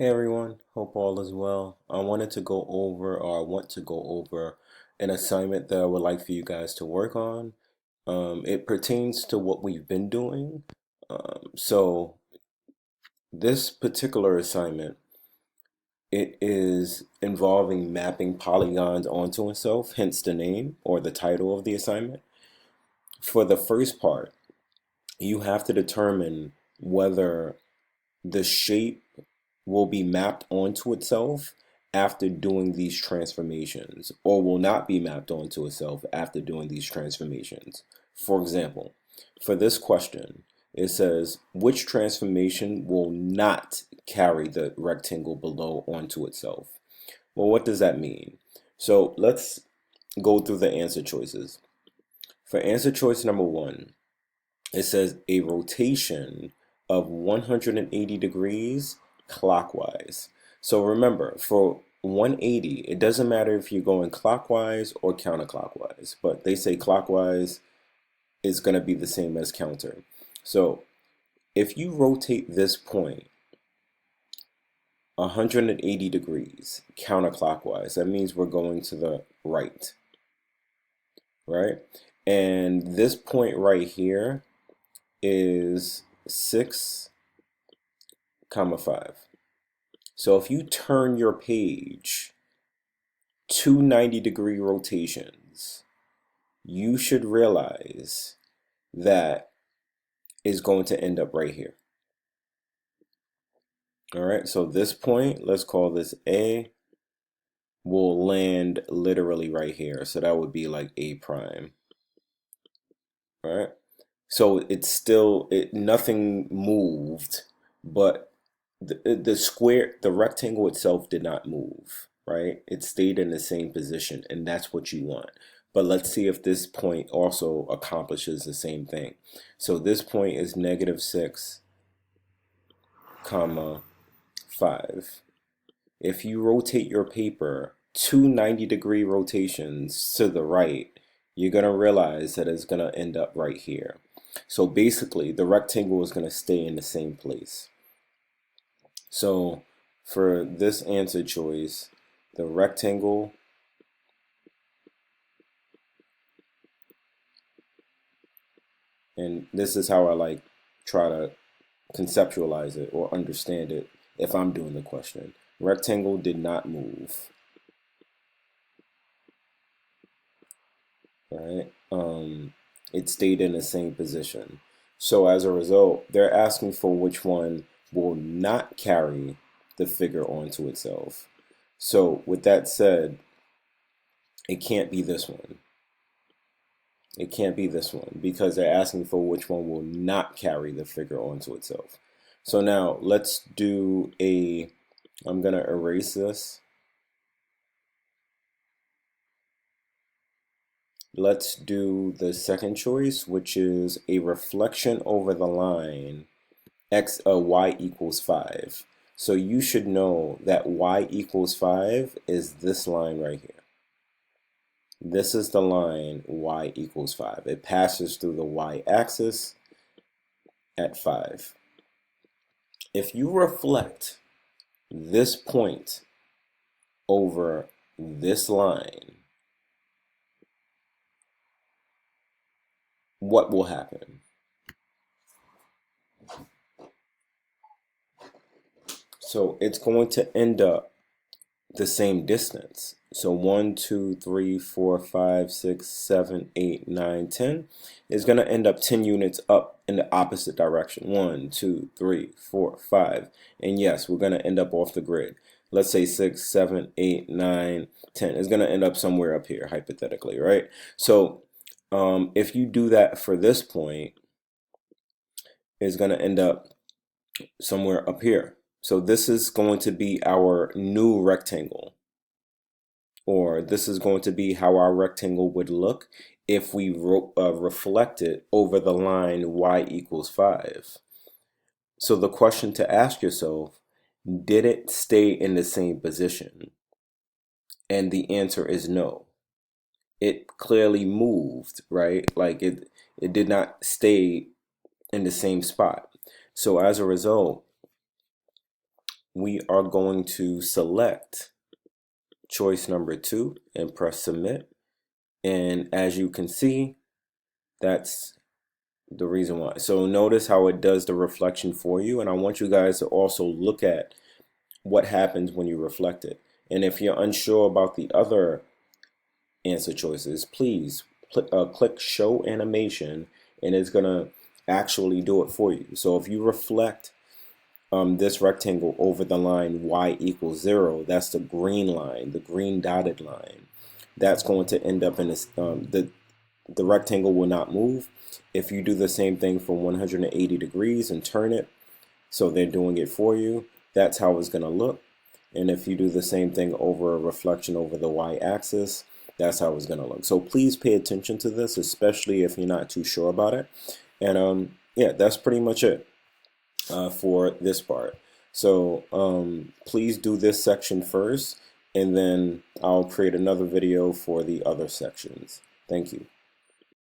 Hey everyone, hope all is well. I wanted to go over, or I want to go over an assignment that I would like for you guys to work on. It pertains to what we've been doing. So this particular assignment, it is involving mapping polygons onto itself, hence the name or the title of the assignment. For the first part, you have to determine whether the shape will be mapped onto itself after doing these transformations, or will not be mapped onto itself after doing these transformations. For example, for this question, it says, which transformation will not carry the rectangle below onto itself? Well, what does that mean? So let's go through the answer choices. For answer choice number one, it says a rotation of 180 degrees clockwise. So remember, for 180, it doesn't matter if you're going clockwise or counterclockwise, but they say clockwise is going to be the same as counter. So if you rotate this point 180 degrees counterclockwise, that means we're going to the right, right? And this point right here is 6, comma 5. So if you turn your page 290-degree rotations, you should realize that is going to end up right here. All right, so this point, let's call this A, will land literally right here. So that would be like A prime. All right, so it's still, nothing moved, but the square, the rectangle itself did not move, right? It stayed in the same position, and that's what you want. But let's see if this point also accomplishes the same thing. So this point is -6, comma 5. If you rotate your paper 290-degree rotations to the right, you're going to realize that it's going to end up right here. So basically, the rectangle is going to stay in the same place. So for this answer choice, the rectangle and this is how I like try to conceptualize it or understand it if I'm doing the question. Rectangle did not move, right? It stayed in the same position. So as a result, they're asking for which one will not carry the figure onto itself. So with that said, it can't be this one. It can't be this one because they're asking for which one will not carry the figure onto itself. So now let's do I'm going to erase this. Let's do the second choice, which is a reflection over the line y equals 5. So you should know that y equals 5 is this line right here. This is the line y equals 5. It passes through the y-axis at 5. If you reflect this point over this line, what will happen? So it's going to end up the same distance. So 1, 2, 3, 4, 5, 6, 7, 8, 9, 10 is going to end up 10 units up in the opposite direction. 1, 2, 3, 4, 5. And yes, we're going to end up off the grid. Let's say 6, 7, 8, 9, 10 is going to end up somewhere up here, hypothetically, right? So if you do that for this point, it's going to end up somewhere up here. So this is going to be our new rectangle, or this is going to be how our rectangle would look if we reflect it over the line y equals 5. So the question to ask yourself, did it stay in the same position? And the answer is no. It clearly moved, right? Like it did not stay in the same spot. So as a result, we are going to select choice number 2 and press submit. And as you can see, that's the reason why. So notice how it does the reflection for you. And I want you guys to also look at what happens when you reflect it. And if you're unsure about the other answer choices, please click show animation, and it's gonna actually do it for you. So if you reflect this rectangle over the line y equals 0, that's the green line, the green dotted line. That's going to end up in this, the rectangle will not move. If you do the same thing for 180 degrees and turn it, so they're doing it for you, that's how it's going to look. And if you do the same thing over a reflection over the y-axis, that's how it's going to look. So please pay attention to this, especially if you're not too sure about it. And yeah, that's pretty much it for this part. So please do this section first, and then I'll create another video for the other sections. Thank you.